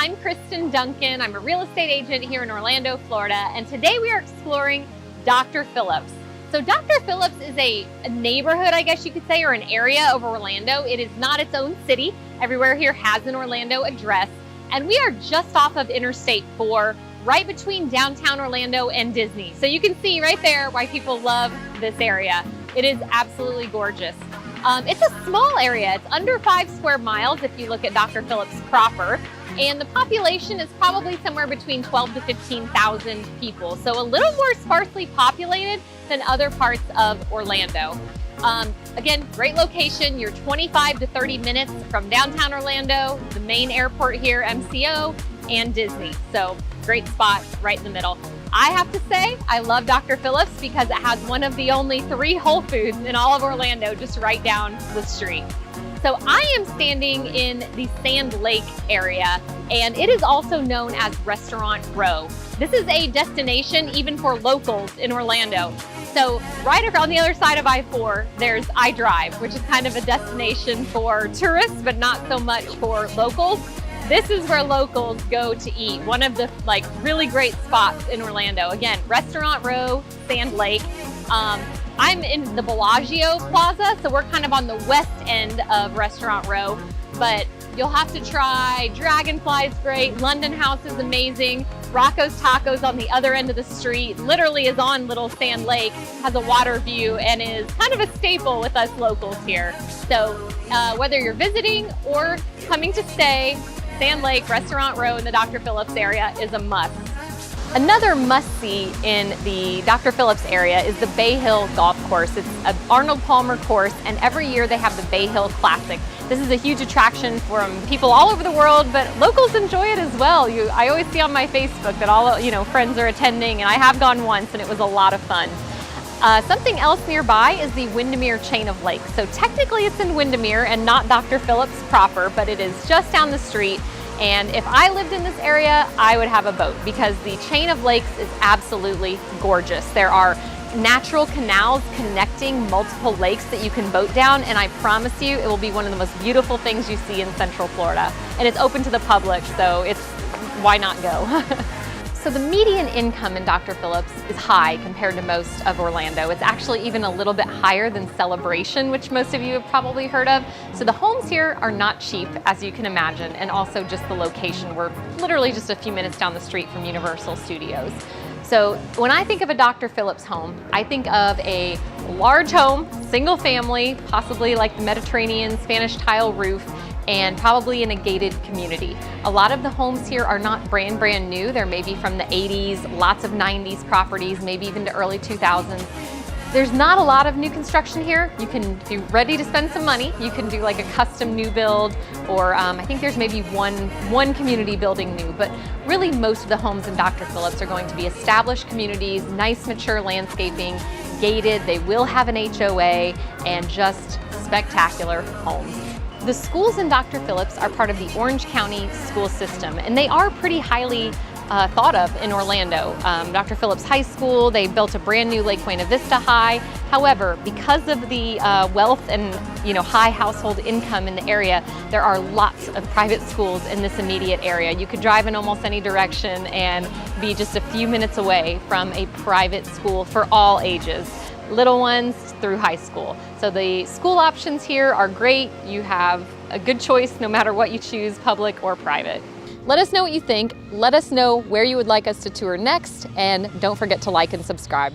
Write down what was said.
I'm Kristen Duncan. I'm a real estate agent here in Orlando, Florida, and today we are exploring Dr. Phillips. So Dr. Phillips is a neighborhood, I guess you could say, or an area of Orlando. It is not its own city. Everywhere here has an Orlando address, and we are just off of Interstate 4, right between downtown Orlando and Disney. So you can see right there why people love this area. It is absolutely gorgeous. It's a small area. It's under 5 square miles if you look at Dr. Phillips proper. And the population is probably somewhere between 12 to 15,000 people. So a little more sparsely populated than other parts of Orlando. Again, great location. You're 25 to 30 minutes from downtown Orlando, the main airport here, MCO, and Disney. So great spot right in the middle. I have to say, I love Dr. Phillips because it has one of the only 3 Whole Foods in all of Orlando just right down the street. So I am standing in the Sand Lake area, and it is also known as Restaurant Row. This is a destination even for locals in Orlando. So right on the other side of I-4, there's iDrive, which is kind of a destination for tourists, but not so much for locals. This is where locals go to eat. One of the really great spots in Orlando. Again, Restaurant Row, Sand Lake. I'm in the Bellagio Plaza, so we're kind of on the west end of Restaurant Row, but you'll have to try Dragonfly's great, London House is amazing, Rocco's Tacos on the other end of the street, literally is on Little Sand Lake, has a water view, and is kind of a staple with us locals here. So whether you're visiting or coming to stay, Sand Lake, Restaurant Row in the Dr. Phillips area is a must. Another must-see in the Dr. Phillips area is the Bay Hill Golf Course. It's an Arnold Palmer course, and every year they have the Bay Hill Classic. This is a huge attraction from people all over the world, but locals enjoy it as well. I always see on my Facebook that all friends are attending, and I have gone once, and it was a lot of fun. Something else nearby is the Windermere Chain of Lakes. So technically it's in Windermere and not Dr. Phillips proper, but it is just down the street. And if I lived in this area, I would have a boat because the chain of lakes is absolutely gorgeous. There are natural canals connecting multiple lakes that you can boat down, and I promise you it will be one of the most beautiful things you see in Central Florida. And it's open to the public, so why not go? So the median income in Dr. Phillips is high compared to most of Orlando. It's actually even a little bit higher than Celebration, which most of you have probably heard of. So the homes here are not cheap, as you can imagine, and also just the location. We're literally just a few minutes down the street from Universal Studios. So when I think of a Dr. Phillips home, I think of a large home, single family, possibly like the Mediterranean Spanish tile roof, and probably in a gated community. A lot of the homes here are not brand new. They're maybe from the 80s, lots of 90s properties, maybe even to early 2000s. There's not a lot of new construction here. You can, if you're ready to spend some money, you can do like a custom new build, or I think there's maybe one community building new, but really most of the homes in Dr. Phillips are going to be established communities, nice mature landscaping, gated, they will have an HOA, and just spectacular homes. The schools in Dr. Phillips are part of the Orange County school system, and they are pretty highly thought of in Orlando. Dr. Phillips High School, they built a brand new Lake Buena Vista High. However, because of the wealth and high household income in the area, there are lots of private schools in this immediate area. You could drive in almost any direction and be just a few minutes away from a private school for all ages, little ones through high school. So the school options here are great. You have a good choice no matter what you choose, public or private. Let us know what you think. Let us know where you would like us to tour next, and don't forget to like and subscribe.